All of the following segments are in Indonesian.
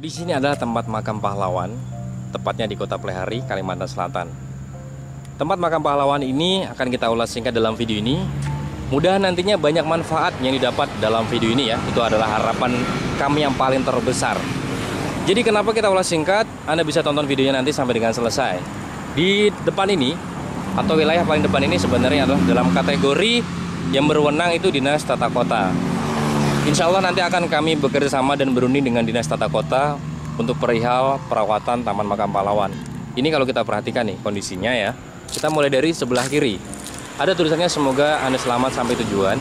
Di sini adalah tempat makam pahlawan, tepatnya di Kota Plehari, Kalimantan Selatan. Tempat makam pahlawan ini akan kita ulas singkat dalam video ini. Mudah nantinya banyak manfaat yang didapat dalam video ini ya. Itu adalah harapan kami yang paling terbesar. Jadi kenapa kita ulas singkat? Anda bisa tonton videonya nanti sampai dengan selesai. Di depan ini, atau wilayah paling depan ini sebenarnya adalah dalam kategori yang berwenang itu Dinas Tata Kota. Insya Allah nanti akan kami bekerja sama dan berunding dengan Dinas Tata Kota untuk perihal perawatan Taman Makam Pahlawan. Ini kalau kita perhatikan nih kondisinya ya. Kita mulai dari sebelah kiri. Ada tulisannya semoga Anda selamat sampai tujuan.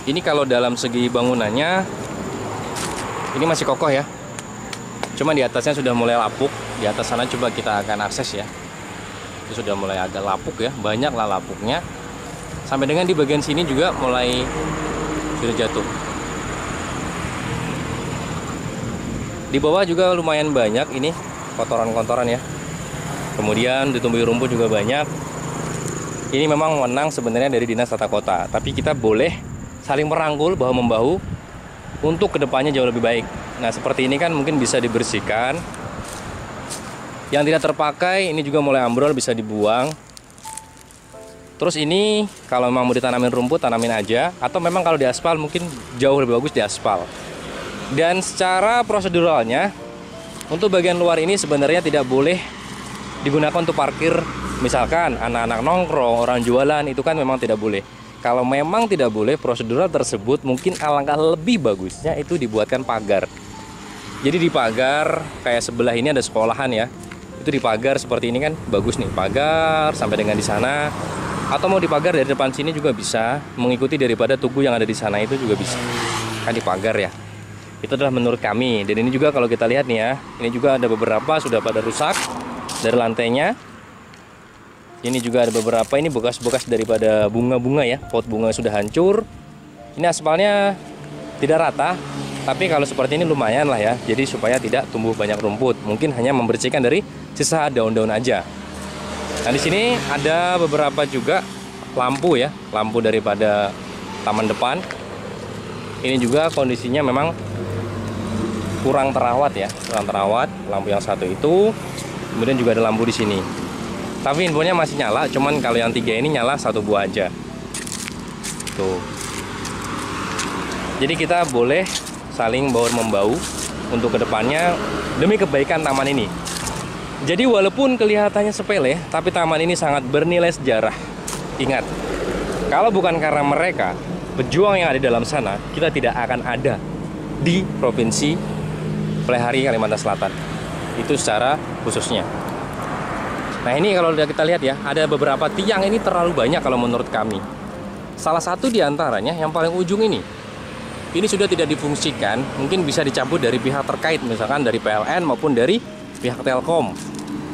Ini kalau dalam segi bangunannya ini masih kokoh ya. Cuma di atasnya sudah mulai lapuk. Di atas sana coba kita akan akses ya. Itu sudah mulai agak lapuk ya. Banyak lah lapuknya. Sampai dengan di bagian sini juga mulai sudah jatuh. Di bawah juga lumayan banyak ini kotoran-kotoran ya. Kemudian ditumbuhi rumput juga banyak. Ini memang wewenang sebenarnya dari Dinas Tata Kota, tapi kita boleh saling merangkul bahu-membahu untuk kedepannya jauh lebih baik. Nah seperti ini kan mungkin bisa dibersihkan. Yang tidak terpakai ini juga mulai ambrol, bisa dibuang. Terus ini kalau memang mau ditanamin rumput, tanamin aja. Atau memang kalau di aspal mungkin jauh lebih bagus di aspal. Dan secara proseduralnya, untuk bagian luar ini sebenarnya tidak boleh digunakan untuk parkir. Misalkan anak-anak nongkrong, orang jualan, itu kan memang tidak boleh. Kalau memang tidak boleh, prosedural tersebut mungkin alangkah lebih bagusnya itu dibuatkan pagar. Jadi di pagar, kayak sebelah ini ada sekolahan ya. Itu di pagar seperti ini kan bagus nih, pagar sampai dengan di sana. Atau mau dipagar dari depan sini juga bisa, mengikuti daripada tugu yang ada di sana itu juga bisa. Kan dipagar ya. Itu adalah menurut kami. Dan ini juga kalau kita lihat nih ya, ini juga ada beberapa sudah pada rusak dari lantainya. Ini juga ada beberapa, ini bekas-bekas daripada bunga-bunga ya, pot bunga sudah hancur. Ini aspalnya tidak rata, tapi kalau seperti ini lumayan lah ya. Jadi supaya tidak tumbuh banyak rumput, mungkin hanya membersihkan dari sisa daun-daun aja. Nah di sini ada beberapa juga lampu ya, lampu daripada taman depan. Ini juga kondisinya memang kurang terawat ya, kurang terawat. Lampu yang satu itu, kemudian juga ada lampu di sini. Tapi infonya masih nyala, cuman kalau yang tiga ini nyala satu buah aja. Tuh. Jadi kita boleh saling bahu-membahu untuk kedepannya demi kebaikan taman ini. Jadi walaupun kelihatannya sepele, tapi taman ini sangat bernilai sejarah. Ingat, kalau bukan karena mereka, pejuang yang ada di dalam sana, kita tidak akan ada di Provinsi Plehari, Kalimantan Selatan. Itu secara khususnya. Nah ini kalau kita lihat ya, ada beberapa tiang ini terlalu banyak kalau menurut kami. Salah satu diantaranya yang paling ujung ini sudah tidak difungsikan, mungkin bisa dicabut dari pihak terkait, misalkan dari PLN maupun dari pihak Telkom.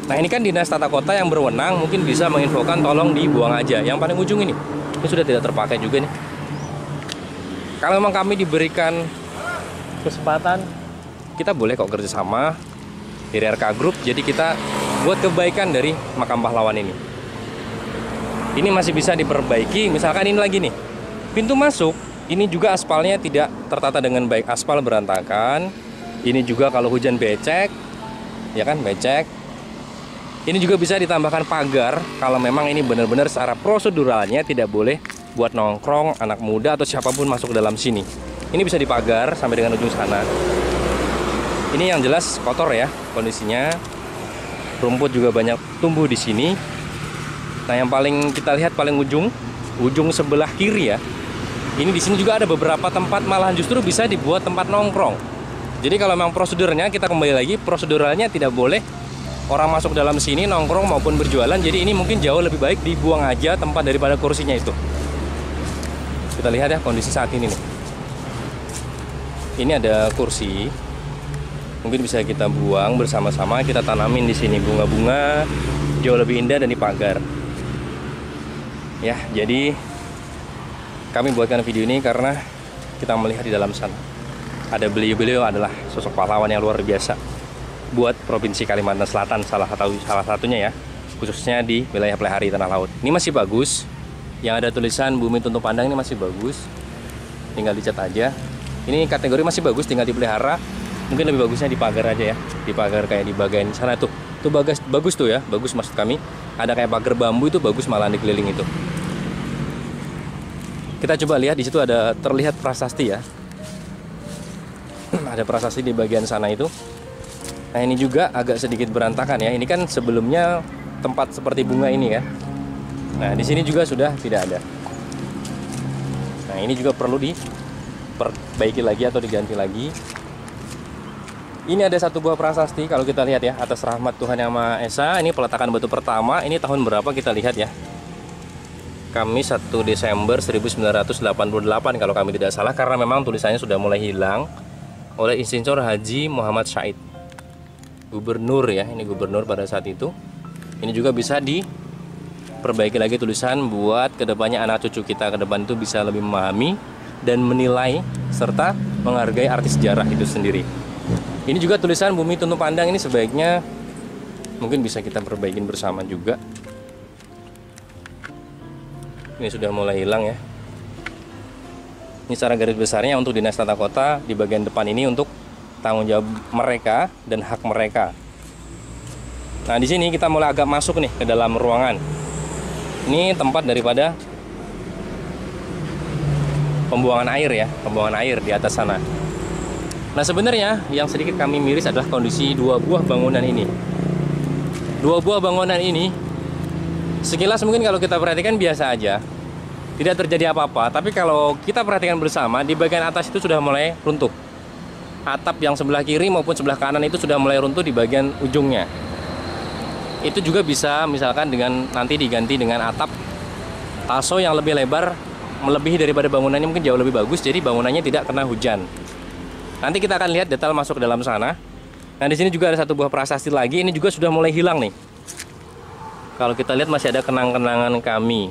Nah ini kan Dinas Tata Kota yang berwenang, mungkin bisa menginfokan tolong dibuang aja. Yang paling ujung ini sudah tidak terpakai juga nih. Kalau memang kami diberikan kesempatan, kita boleh kok kerjasama dari RK Group. Jadi kita buat kebaikan dari makam pahlawan ini. Ini masih bisa diperbaiki. Misalkan ini lagi nih, pintu masuk ini juga aspalnya tidak tertata dengan baik, aspal berantakan. Ini juga kalau hujan becek, ya kan becek. Ini juga bisa ditambahkan pagar kalau memang ini benar-benar secara proseduralnya tidak boleh buat nongkrong anak muda atau siapapun masuk ke dalam sini. Ini bisa dipagar sampai dengan ujung sana. Ini yang jelas kotor ya kondisinya. Rumput juga banyak tumbuh di sini. Nah, yang paling kita lihat paling ujung sebelah kiri ya. Ini di sini juga ada beberapa tempat malahan justru bisa dibuat tempat nongkrong. Jadi kalau memang prosedurnya, kita kembali lagi, proseduralnya tidak boleh orang masuk dalam sini nongkrong maupun berjualan. Jadi ini mungkin jauh lebih baik dibuang aja tempat daripada kursinya itu. Kita lihat ya kondisi saat ini nih. Ini ada kursi. Mungkin bisa kita buang bersama-sama, kita tanamin di sini bunga-bunga jauh lebih indah dan dipagar. Ya, jadi kami buatkan video ini karena kita melihat di dalam sana ada beliau-beliau adalah sosok pahlawan yang luar biasa buat Provinsi Kalimantan Selatan, salah satunya ya, khususnya di wilayah Plehari Tanah Laut. Ini masih bagus. Yang ada tulisan Bumi Tuntun Pandang ini masih bagus. Tinggal dicat aja. Ini kategori masih bagus, tinggal dipelihara. Mungkin lebih bagusnya di pagar aja ya, di pagar kayak di bagian sana tuh. Itu bagus tuh ya, bagus maksud kami. Ada kayak pagar bambu itu bagus malah dikeliling itu. Kita coba lihat di situ ada terlihat prasasti ya. Ada prasasti di bagian sana itu. Nah ini juga agak sedikit berantakan ya. Ini kan sebelumnya tempat seperti bunga ini kan. Nah di sini juga sudah tidak ada. Nah ini juga perlu diperbaiki lagi atau diganti lagi. Ini ada satu buah prasasti kalau kita lihat ya, atas rahmat Tuhan Yang Maha Esa. Ini peletakan batu pertama. Ini tahun berapa kita lihat ya. Kamis 1 Desember 1988 kalau kami tidak salah, karena memang tulisannya sudah mulai hilang oleh Insinyur Haji Muhammad Said, gubernur ya, ini gubernur pada saat itu. Ini juga bisa diperbaiki lagi tulisan buat kedepannya anak cucu kita ke depan itu bisa lebih memahami dan menilai serta menghargai arti sejarah itu sendiri. Ini juga tulisan Bumi Tunduk Pandang, ini sebaiknya mungkin bisa kita perbaikin bersama juga. Ini sudah mulai hilang ya. Ini secara garis besarnya untuk Dinas Tata Kota di bagian depan ini untuk tanggung jawab mereka dan hak mereka. Nah di sini kita mulai agak masuk nih ke dalam ruangan. Ini tempat daripada pembuangan air ya, pembuangan air di atas sana. Nah sebenarnya yang sedikit kami miris adalah kondisi dua buah bangunan ini. Dua buah bangunan ini sekilas mungkin kalau kita perhatikan biasa aja, tidak terjadi apa-apa. Tapi kalau kita perhatikan bersama, di bagian atas itu sudah mulai runtuh. Atap yang sebelah kiri maupun sebelah kanan itu sudah mulai runtuh di bagian ujungnya. Itu juga bisa misalkan dengan nanti diganti dengan atap taso yang lebih lebar, melebihi daripada bangunannya, mungkin jauh lebih bagus. Jadi bangunannya tidak kena hujan. Nanti kita akan lihat detail masuk ke dalam sana. Nah di sini juga ada satu buah prasasti lagi. Ini juga sudah mulai hilang nih. Kalau kita lihat masih ada kenang-kenangan kami.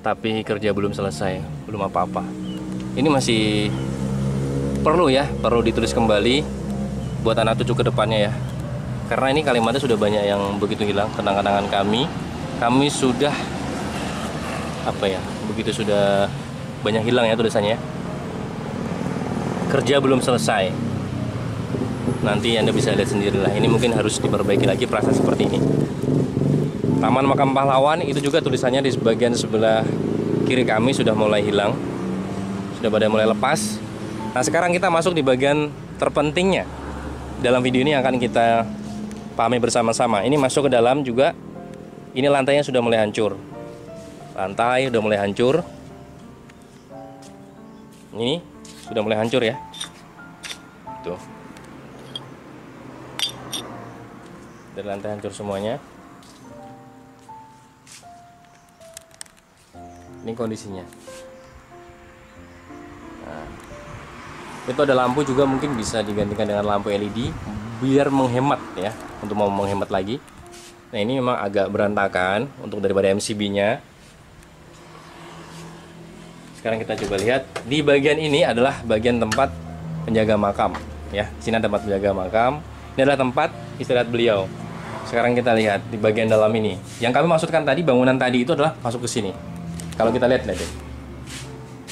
Tapi kerja belum selesai, belum apa-apa. Ini masih perlu ya, perlu ditulis kembali buat anak cucu ke depannya ya. Karena ini kalimatnya sudah banyak yang begitu hilang, kenang-kenangan kami. Kami sudah begitu sudah banyak hilang ya tulisannya. Kerja belum selesai. Nanti Anda bisa lihat sendirilah. Ini mungkin harus diperbaiki lagi prasasti seperti ini. Taman Makam Pahlawan itu juga tulisannya di bagian sebelah kiri kami sudah mulai hilang, sudah pada mulai lepas. Nah sekarang kita masuk di bagian terpentingnya dalam video ini yang akan kita pahami bersama-sama. Ini masuk ke dalam juga. Ini lantainya sudah mulai hancur. Lantai sudah mulai hancur. Ini sudah mulai hancur ya. Tuh. Dari lantai hancur semuanya. Ini kondisinya. Nah, itu ada lampu juga, mungkin bisa digantikan dengan lampu LED biar menghemat ya, untuk mau menghemat lagi. Nah ini memang agak berantakan untuk daripada MCB-nya. Sekarang kita coba lihat di bagian ini adalah bagian tempat penjaga makam ya. Di sini ada tempat penjaga makam. Ini adalah tempat istirahat beliau. Sekarang kita lihat di bagian dalam ini. Yang kami maksudkan tadi, bangunan tadi itu adalah masuk ke sini. Kalau kita lihat deh.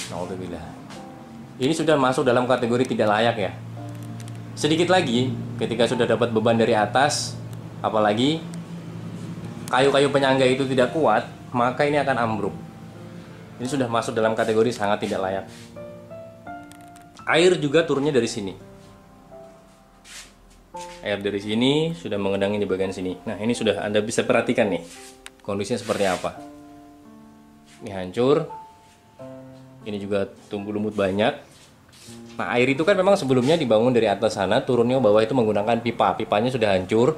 Alhamdulillah. Ini sudah masuk dalam kategori tidak layak ya. Sedikit lagi ketika sudah dapat beban dari atas, apalagi kayu-kayu penyangga itu tidak kuat, maka ini akan ambruk. Ini sudah masuk dalam kategori sangat tidak layak. Air juga turunnya dari sini. Air dari sini sudah mengendangi di bagian sini. Nah ini sudah Anda bisa perhatikan nih kondisinya seperti apa. Ini hancur. Ini juga tumbuh lumut banyak. Nah air itu kan memang sebelumnya dibangun dari atas sana, turunnya ke bawah itu menggunakan pipa. Pipanya sudah hancur.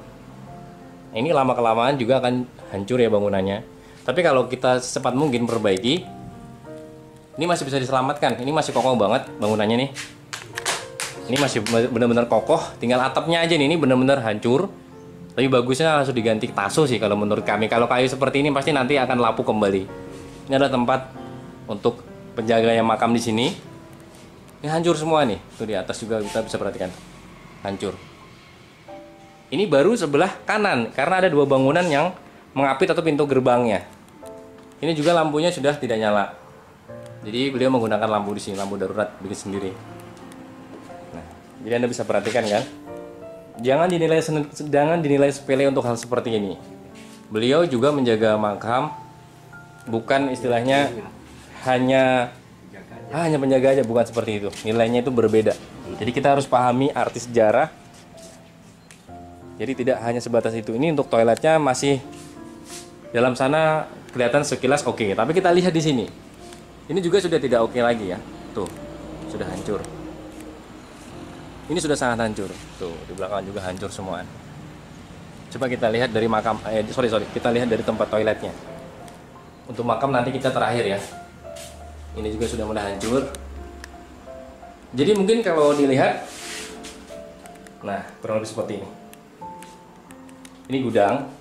Nah, ini lama-kelamaan juga akan hancur ya bangunannya. Tapi kalau kita secepat mungkin perbaiki, ini masih bisa diselamatkan. Ini masih kokoh banget bangunannya nih. Ini masih benar-benar kokoh, tinggal atapnya aja nih, ini benar-benar hancur. Tapi bagusnya langsung diganti taso sih kalau menurut kami. Kalau kayu seperti ini pasti nanti akan lapuk kembali. Ini adalah tempat untuk penjaga yang makam di sini. Ini hancur semua nih. Tuh di atas juga kita bisa perhatikan. Hancur. Ini baru sebelah kanan karena ada dua bangunan yang mengapit atau pintu gerbangnya. Ini juga lampunya sudah tidak nyala. Jadi beliau menggunakan lampu di sini, lampu darurat bikin sendiri. Nah, jadi Anda bisa perhatikan kan? Jangan dinilai sepele untuk hal seperti ini. Beliau juga menjaga makam, bukan istilahnya hanya penjaga aja, bukan seperti itu. Nilainya itu berbeda. Jadi kita harus pahami arti sejarah. Jadi tidak hanya sebatas itu. Ini untuk toiletnya masih dalam sana kelihatan sekilas oke, tapi kita lihat di sini. Ini juga sudah tidak oke lagi ya. Tuh, sudah hancur. Ini sudah sangat hancur. Tuh, di belakang juga hancur semua. Coba kita lihat dari makam, kita lihat dari tempat toiletnya. Untuk makam nanti kita terakhir ya. Ini juga sudah mulai hancur. Jadi mungkin kalau dilihat, nah kurang lebih seperti ini. Ini gudang.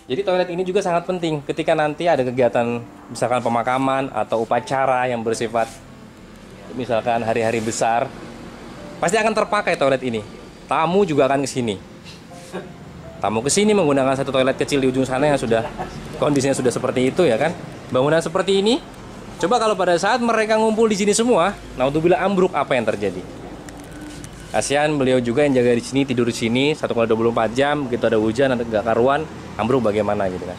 Jadi toilet ini juga sangat penting ketika nanti ada kegiatan misalkan pemakaman atau upacara yang bersifat misalkan hari-hari besar, pasti akan terpakai toilet ini. Tamu juga akan ke sini. Tamu ke sini menggunakan satu toilet kecil di ujung sana yang sudah kondisinya sudah seperti itu ya kan. Bangunan seperti ini, coba kalau pada saat mereka ngumpul di sini semua, naudzubillah ambruk, apa yang terjadi? Kasihan beliau juga yang jaga di sini, tidur di sini 1x24 jam, begitu ada hujan atau nggak karuan, ambruk bagaimana gitu kan.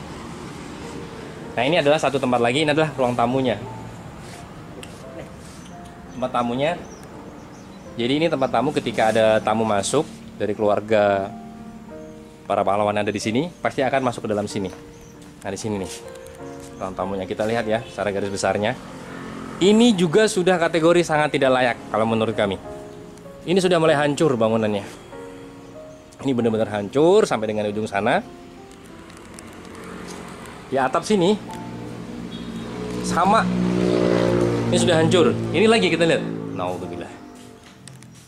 Nah, ini adalah satu tempat lagi, ini adalah ruang tamunya. Tempat tamunya. Jadi ini tempat tamu ketika ada tamu masuk dari keluarga para pahlawan yang ada di sini, pasti akan masuk ke dalam sini. Nah, di sini nih ruang tamunya, kita lihat ya secara garis besarnya. Ini juga sudah kategori sangat tidak layak kalau menurut kami. Ini sudah mulai hancur bangunannya. Ini benar-benar hancur sampai dengan ujung sana. Di atap sini sama. Ini sudah hancur. Ini lagi kita lihat. Naudzubillah.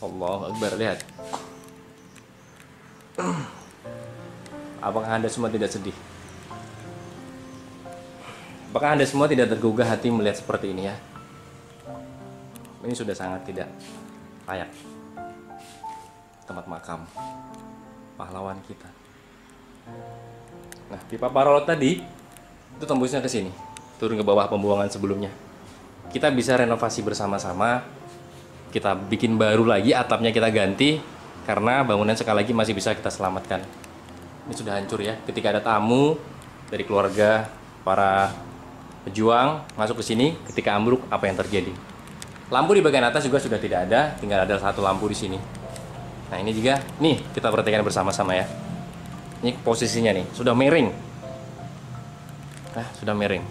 Allahu Akbar, lihat. Apakah Anda semua tidak sedih? Apakah Anda semua tidak tergugah hati melihat seperti ini ya? Ini sudah sangat tidak layak. Tempat makam pahlawan kita. Nah, pipa paralot tadi itu tembusnya ke sini, turun ke bawah pembuangan sebelumnya. Kita bisa renovasi bersama-sama. Kita bikin baru lagi, atapnya kita ganti karena bangunan sekali lagi masih bisa kita selamatkan. Ini sudah hancur ya. Ketika ada tamu dari keluarga para pejuang masuk ke sini, ketika ambruk apa yang terjadi? Lampu di bagian atas juga sudah tidak ada, tinggal ada satu lampu di sini. Nah, ini juga nih kita perhatikan bersama-sama ya. Ini posisinya nih, sudah miring. Nah, sudah miring.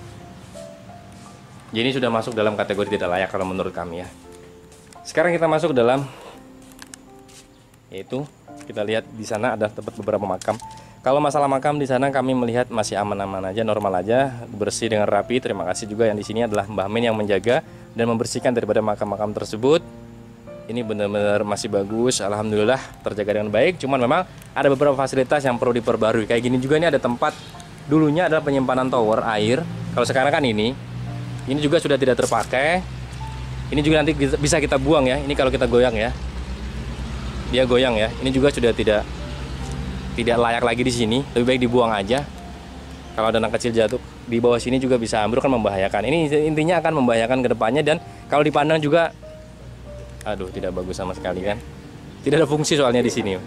Jadi ini sudah masuk dalam kategori tidak layak kalau menurut kami ya. Sekarang kita masuk dalam, yaitu kita lihat di sana ada tempat beberapa makam. Kalau masalah makam di sana kami melihat masih aman-aman aja, normal aja, bersih dengan rapi. Terima kasih juga yang di sini adalah Mbah Min yang menjaga dan membersihkan daripada makam-makam tersebut. Ini benar-benar masih bagus, alhamdulillah terjaga dengan baik. Cuman memang ada beberapa fasilitas yang perlu diperbarui. Kayak gini juga, ini ada tempat dulunya adalah penyimpanan tower air. Kalau sekarang kan ini juga sudah tidak terpakai. Ini juga nanti bisa kita buang ya. Ini kalau kita goyang ya, dia goyang ya. Ini juga sudah tidak layak lagi di sini. Lebih baik dibuang aja. Kalau ada anak kecil jatuh di bawah sini juga bisa ambruk, kan membahayakan. Ini intinya akan membahayakan ke depannya, dan kalau dipandang juga aduh tidak bagus sama sekali kan. Tidak ada fungsi soalnya di sini.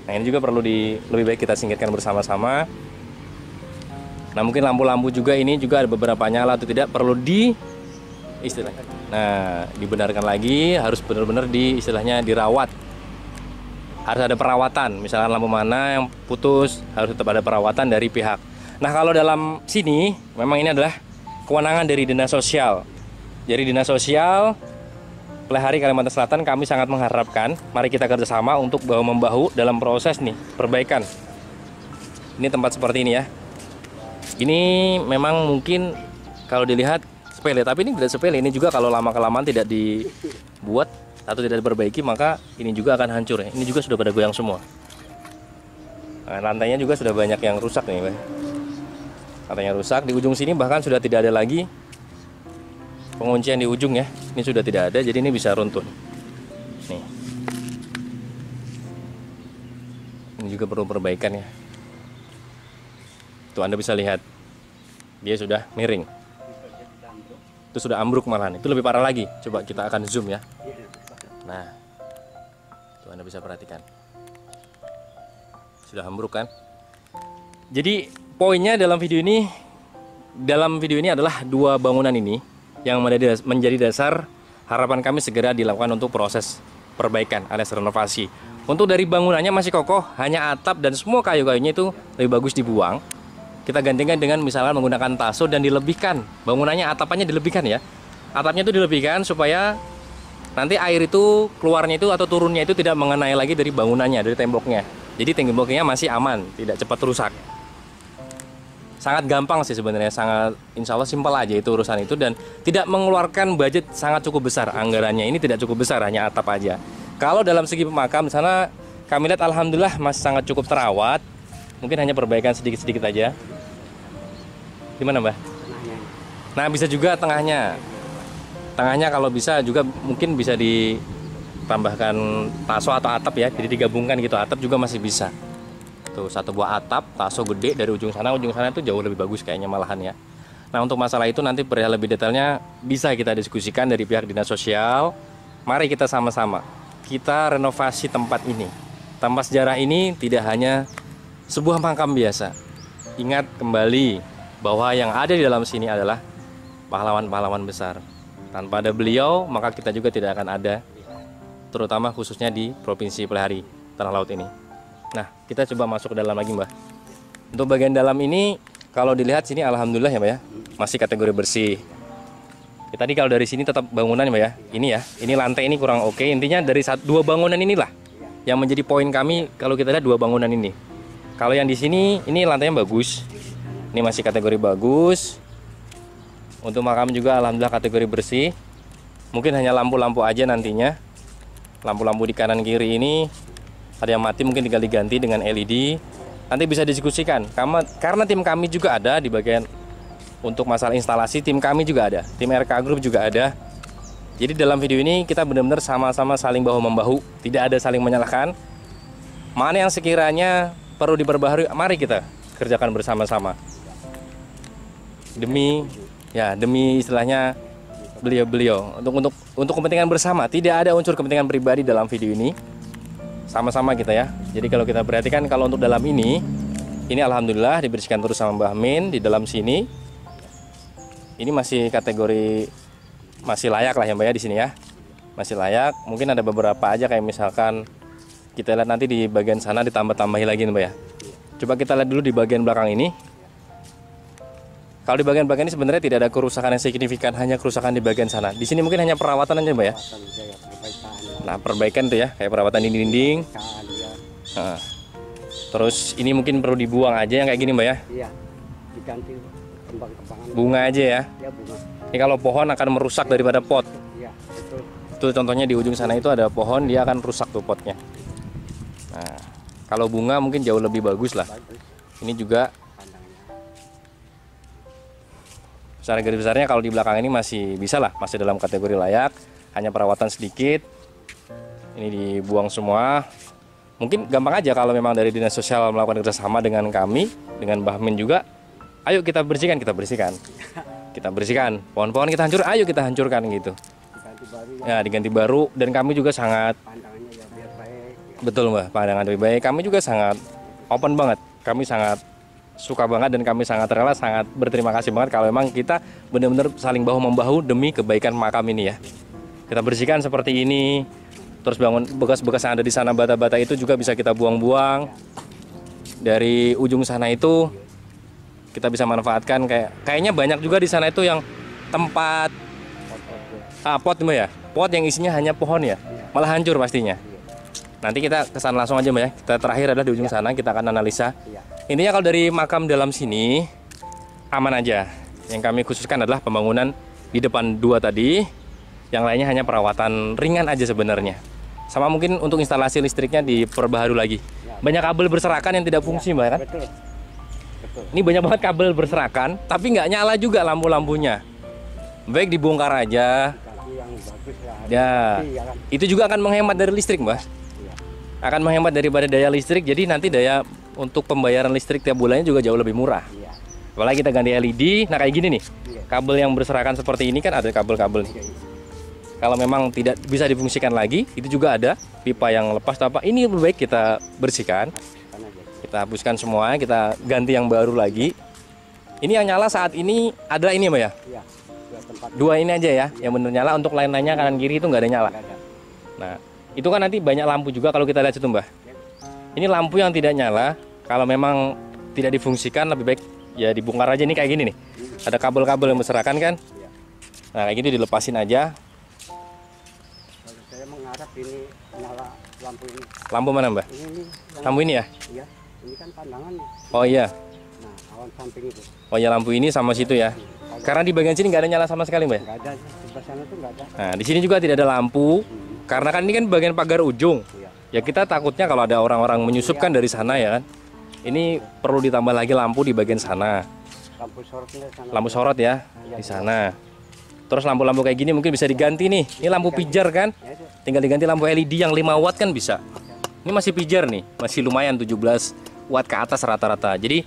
Nah, ini juga perlu lebih baik kita singkirkan bersama-sama. Nah, mungkin lampu-lampu juga ini juga ada beberapa nyala atau tidak, perlu istilahnya. Nah, dibenarkan lagi, harus benar-benar istilahnya dirawat. Harus ada perawatan. Misalkan lampu mana yang putus, harus tetap ada perawatan dari pihak. Nah, kalau dalam sini memang ini adalah kewenangan dari Dinas Sosial. Jadi Dinas Sosial Pelihari Kalimantan Selatan, kami sangat mengharapkan mari kita kerjasama untuk bahu-membahu dalam proses nih perbaikan. Ini tempat seperti ini ya. Ini memang mungkin kalau dilihat sepele, tapi ini tidak sepele. Ini juga kalau lama-kelamaan tidak dibuat atau tidak diperbaiki, maka ini juga akan hancur ya. Ini juga sudah pada goyang semua. Nah, lantainya juga sudah banyak yang rusak nih, Bang. Lantainya rusak. Di ujung sini bahkan sudah tidak ada lagi penguncian di ujung ya. Ini sudah tidak ada, jadi ini bisa runtuh. Nih. Ini juga perlu perbaikan ya. Tuh Anda bisa lihat. Dia sudah miring. Itu sudah ambruk malahan. Itu lebih parah lagi. Coba kita akan zoom ya. Nah, tuh Anda bisa perhatikan. Sudah ambruk kan? Jadi poinnya dalam video ini adalah dua bangunan ini yang menjadi dasar harapan kami segera dilakukan untuk proses perbaikan alias renovasi. Untuk dari bangunannya masih kokoh, hanya atap dan semua kayu-kayunya itu lebih bagus dibuang. Kita gantikan dengan misalkan menggunakan taso dan dilebihkan. Bangunannya atapnya dilebihkan ya. Atapnya itu dilebihkan supaya nanti air itu keluarnya itu atau turunnya itu tidak mengenai lagi dari bangunannya, dari temboknya. Jadi temboknya masih aman, tidak cepat rusak. Sangat gampang sih sebenarnya, sangat insya Allah simpel aja itu urusan itu dan tidak mengeluarkan budget sangat cukup besar. Anggarannya ini tidak cukup besar, hanya atap aja. Kalau dalam segi pemakam sana kami lihat alhamdulillah masih sangat cukup terawat. Mungkin hanya perbaikan sedikit-sedikit aja. Gimana Mbah? Nah bisa juga tengahnya. Tengahnya kalau bisa juga mungkin bisa ditambahkan taso atau atap ya. Jadi digabungkan gitu, atap juga masih bisa. Tuh satu buah atap, taso gede dari ujung sana itu jauh lebih bagus kayaknya malahan ya. Nah untuk masalah itu nanti perihal lebih detailnya bisa kita diskusikan dari pihak dinas sosial. Mari kita sama-sama kita renovasi tempat ini. Tempat sejarah ini tidak hanya sebuah makam biasa. Ingat kembali bahwa yang ada di dalam sini adalah pahlawan-pahlawan besar. Tanpa ada beliau maka kita juga tidak akan ada, terutama khususnya di Provinsi Pelihari Tanah Laut ini. Nah, kita coba masuk ke dalam lagi, Mbah. Untuk bagian dalam ini, kalau dilihat sini alhamdulillah ya, Mbah ya, masih kategori bersih. Ya, tadi kalau dari sini tetap bangunan ya, Mbah ya. Ini lantai ini kurang oke. Intinya dari dua bangunan inilah yang menjadi poin kami kalau kita lihat dua bangunan ini. Kalau yang di sini, ini lantainya bagus. Ini masih kategori bagus. Untuk makam juga alhamdulillah kategori bersih. Mungkin hanya lampu-lampu aja nantinya. Lampu-lampu di kanan kiri ini ada yang mati, mungkin tinggal diganti dengan LED. Nanti bisa diskusikan. Karena tim kami juga ada di bagian untuk masalah instalasi, tim kami juga ada. Tim RK Group juga ada. Jadi dalam video ini kita benar-benar sama-sama saling bahu-membahu, tidak ada saling menyalahkan. Mana yang sekiranya perlu diperbaharui, mari kita kerjakan bersama-sama. Demi istilahnya beliau-beliau untuk kepentingan bersama, tidak ada unsur kepentingan pribadi dalam video ini. Sama-sama kita ya. Jadi kalau kita perhatikan kalau untuk dalam ini alhamdulillah dibersihkan terus sama Mbah Min di dalam sini. Ini masih kategori masih layak lah ya Mbak ya di sini ya. Masih layak. Mungkin ada beberapa aja kayak misalkan kita lihat nanti di bagian sana ditambah-tambahi lagi Mbak ya. Coba kita lihat dulu di bagian belakang ini. Kalau di bagian belakang ini sebenarnya tidak ada kerusakan yang signifikan, hanya kerusakan di bagian sana. Di sini mungkin hanya perawatan aja Mbak ya. Nah perbaikan tuh ya, kayak perawatan dinding-dinding. Nah, terus ini mungkin perlu dibuang aja yang kayak gini Mbak ya. Iya, diganti kembang-kembangan. Bunga aja ya. Iya bunga. Ini kalau pohon akan merusak daripada pot. Iya betul. Tuh contohnya di ujung sana itu ada pohon, dia akan rusak tuh potnya. Nah kalau bunga mungkin jauh lebih bagus lah. Ini juga secara garis besarnya kalau di belakang ini masih bisa lah, masih dalam kategori layak, hanya perawatan sedikit. Ini dibuang semua. Mungkin gampang aja kalau memang dari dinas sosial melakukan kerjasama dengan kami, dengan Mbah Min juga. Ayo kita bersihkan, kita bersihkan. Pohon-pohon kita hancur, ayo kita hancurkan gitu. Diganti baru Ya diganti baru dan kami juga sangat pandangannya ya biar baik. betul Mbah, pandangan lebih baik. Kami juga sangat open banget. Kami sangat suka banget dan kami sangat rela, sangat berterima kasih banget kalau memang kita benar-benar saling bahu-membahu demi kebaikan makam ini ya. Kita bersihkan seperti ini. Terus bangun bekas-bekas yang ada di sana, bata-bata itu juga bisa kita buang-buang. Dari ujung sana itu kita bisa manfaatkan kayaknya banyak juga di sana itu yang tempat pot Mbak ya. Pot yang isinya hanya pohon ya. Malah hancur pastinya. Nanti kita kesana langsung aja Mbak ya. Kita terakhir adalah di ujung sana, kita akan analisa. Intinya kalau dari makam dalam sini aman aja. Yang kami khususkan adalah pembangunan di depan dua tadi. Yang lainnya hanya perawatan ringan aja sebenarnya. Sama mungkin untuk instalasi listriknya diperbaharui lagi. Banyak kabel berserakan yang tidak fungsi Mbak kan? Betul. Ini banyak banget kabel berserakan, tapi nggak nyala juga lampu-lampunya. Baik dibongkar aja. Ganti yang bagus Ya, ya kan? itu juga akan menghemat dari listrik Mbak. Akan menghemat daripada daya listrik, jadi nanti daya untuk pembayaran listrik tiap bulannya juga jauh lebih murah. Iya. Apalagi kita ganti LED, nah kayak gini nih. Iya. kabel yang berserakan seperti ini kan ada kabel-kabel nih. Kalau memang tidak bisa difungsikan lagi, itu juga ada pipa yang lepas atau apa. Ini lebih baik kita bersihkan. Kita hapuskan semua, kita ganti yang baru lagi. Ini yang nyala saat ini adalah ini Mbak ya? Iya. Dua ini aja ya, yang bener nyala. Untuk lain-lainnya kanan kiri itu nggak ada nyala. Nah, itu kan nanti banyak lampu juga kalau kita lihat itu Mbak. Ini lampu yang tidak nyala, kalau memang tidak difungsikan lebih baik ya dibongkar aja. Ini kayak gini nih. Ada kabel-kabel yang berserakan kan? Nah, kayak gitu dilepasin aja. Saya mengharap ini nyala lampu ini. Lampu mana Mbak? Ini Lampu ini ya? Iya. Ini kan pandangan nih. Oh iya. Nah, awan samping itu. Oh ya, lampu ini sama situ ya. Karena di bagian sini nggak ada nyala sama sekali Mbak. Nggak ada, sebelah sana tuh nggak ada. Nah, di sini juga tidak ada lampu. Karena kan ini kan bagian pagar ujung. Iya. Ya kita takutnya kalau ada orang-orang menyusupkan dari sana ya kan. Ini perlu ditambah lagi lampu di bagian sana. Lampu sorotnya sana. Lampu sorot ya di sana. Terus lampu-lampu kayak gini mungkin bisa diganti nih. Ini lampu pijar kan. Ya, itu. Tinggal diganti lampu LED yang 5 watt kan bisa. Ini masih pijar nih, masih lumayan 17 watt ke atas rata-rata. Jadi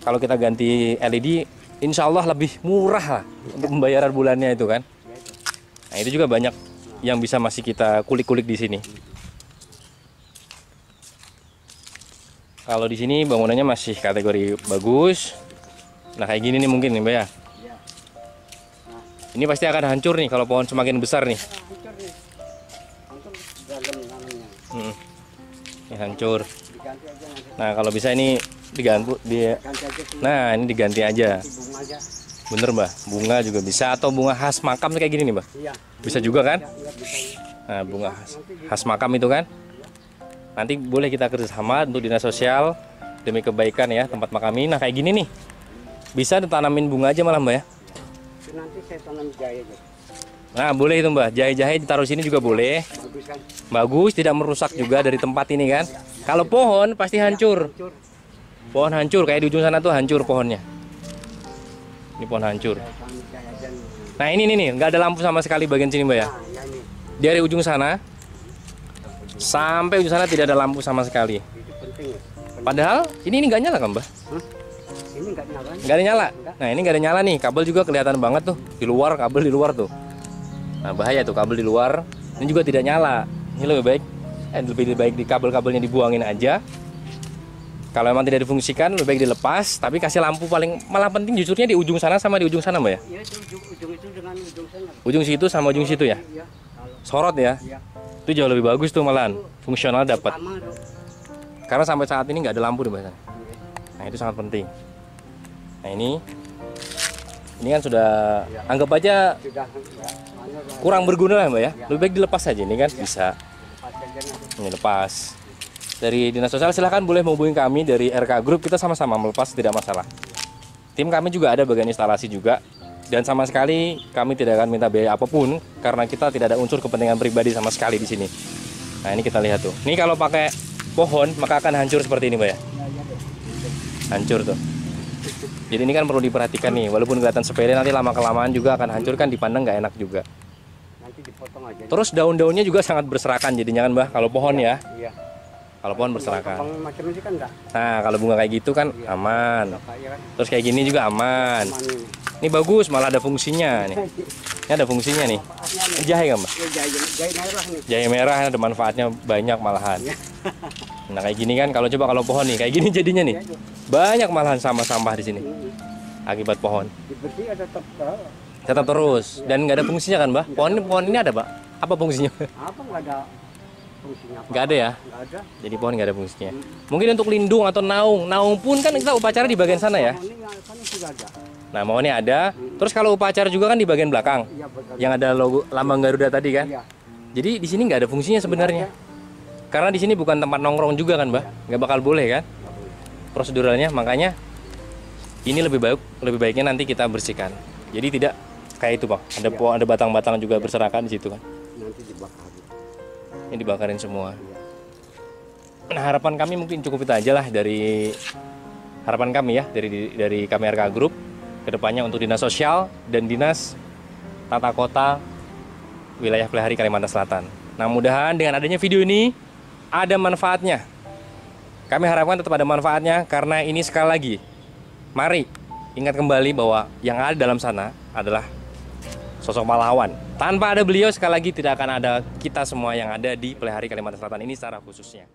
kalau kita ganti LED, insya Allah lebih murah lah untuk pembayaran bulannya itu kan. Ya, itu. Nah itu juga banyak yang bisa masih kita kulik-kulik di sini. Kalau di sini bangunannya masih kategori bagus. Nah kayak gini nih mungkin nih Mbak ya. Iya. Ini pasti akan hancur nih kalau pohon semakin besar nih. Hancur nih. Hancur dalam namanya. Ini hancur. Diganti aja nanti. Nah kalau bisa ini diganti Ganti aja sih. Nah ini diganti aja. Bunga aja. Bener Mbak, bunga juga bisa atau bunga khas makam kayak gini nih Mbak. Iya. Bisa juga kan? Iya, bisa. Nah bunga khas makam itu kan. Nanti boleh kita kerjasama untuk dinas sosial demi kebaikan ya tempat makam ini. Nah kayak gini nih, bisa ditanamin bunga aja malah Mbak ya. Itu nanti saya tanam jahe aja. Nah boleh itu Mbak, jahe-jahe ditaruh sini juga boleh. Bagus kan? Bagus, tidak merusak juga dari tempat ini kan. Kalau pohon pasti hancur. Hancur. Pohon hancur, kayak di ujung sana tuh hancur pohonnya. Ini pohon hancur. Saya tanam jahe aja nih. Nah ini nih, nggak ada lampu sama sekali bagian sini Mbak ya. Nah, ya ini. Dari ujung sana sampai ujung sana tidak ada lampu sama sekali. Itu penting ya. Padahal ini nggak nyala kan Mbak? Hah? Ini nggak nyala. Nggak ada nyala. Nah ini nggak ada nyala nih, kabel juga kelihatan banget tuh di luar, kabel di luar tuh. Nah bahaya tuh kabel di luar. Ini juga tidak nyala. Ini lebih baik di kabel-kabelnya dibuangin aja. Kalau memang tidak difungsikan lebih baik dilepas, tapi kasih lampu paling malah penting justrnya di ujung sana sama di ujung sana Mbak ya. Iya itu ujung itu dengan ujung sana. Ujung situ sama ujung situ ya. Iya. Kalau Sorot ya. iya. Itu jauh lebih bagus tuh malahan. Fungsional dapat. Sama tuh. Karena sampai saat ini nggak ada lampu di sana. Nah itu sangat penting. Nah ini kan sudah anggap aja Sudah enggak kurang berguna lah Mbak ya. Lebih baik dilepas aja ini kan bisa. pas aja nanti. Ini lepas. Dari dinas sosial silahkan boleh menghubungi kami dari RK Group, kita sama-sama melepas tidak masalah. Tim kami juga ada bagian instalasi juga. Dan sama sekali kami tidak akan minta biaya apapun karena kita tidak ada unsur kepentingan pribadi sama sekali di sini. Nah ini kita lihat tuh. Ini kalau pakai pohon maka akan hancur seperti ini Mbak ya. Hancur tuh. Jadi ini kan perlu diperhatikan nih. Walaupun kelihatan sepele nanti lama kelamaan juga akan hancur kan, dipandang nggak enak juga. Nanti dipotong aja. Terus daun-daunnya juga sangat berserakan jadinya kan Mbak. Kalau pohon ya. Iya. Kalau pohon berserakan. Kembang macam ini kan enggak. Nah kalau bunga kayak gitu kan aman. Kayak kan. Terus kayak gini juga aman. Aman ini. Ini bagus, malah ada fungsinya nih. Ini ada fungsinya nih. Ini jahe kan Mbak? Ya, jahe merah nih. Jahe merah ada manfaatnya banyak malahan. Nah kayak gini kan kalau pohon nih kayak gini jadinya nih. Banyak malahan sampah-sampah di sini. Akibat pohon. Dibersih ada Tetap terus dan nggak ada fungsinya kan Mbak? Pohon ini ada Pak? Apa fungsinya? apa enggak ada fungsinya apa? Nggak ada ya? Enggak ada. Jadi pohon nggak ada fungsinya. Mungkin untuk lindung atau naung. Naung pun kan kita upacara di bagian sana ya. Ini kan sudah ada. Nah mau ini ada. Terus kalau upacara juga kan di bagian belakang. Iya betul. Yang ada logo lambang Garuda tadi kan. Iya. Jadi di sini nggak ada fungsinya sebenarnya. Karena di sini bukan tempat nongkrong juga kan Mbak. Nggak bakal boleh kan proseduralnya. Makanya ini lebih baiknya nanti kita bersihkan. Jadi tidak kayak itu Bang. Ada batang-batang juga berserakan di situ kan. Nanti dibakar. Ini dibakarin semua. Nah harapan kami mungkin cukup itu aja lah dari harapan kami ya dari kami RK Group kedepannya untuk dinas sosial dan dinas tata kota wilayah Pelihari Kalimantan Selatan. Nah mudah-mudahan dengan adanya video ini ada manfaatnya. Kami harapkan tetap ada manfaatnya karena ini sekali lagi mari ingat kembali bahwa yang ada dalam sana adalah sosok pahlawan. Tanpa ada beliau, sekali lagi tidak akan ada kita semua yang ada di Pelihari Kalimantan Selatan ini secara khususnya.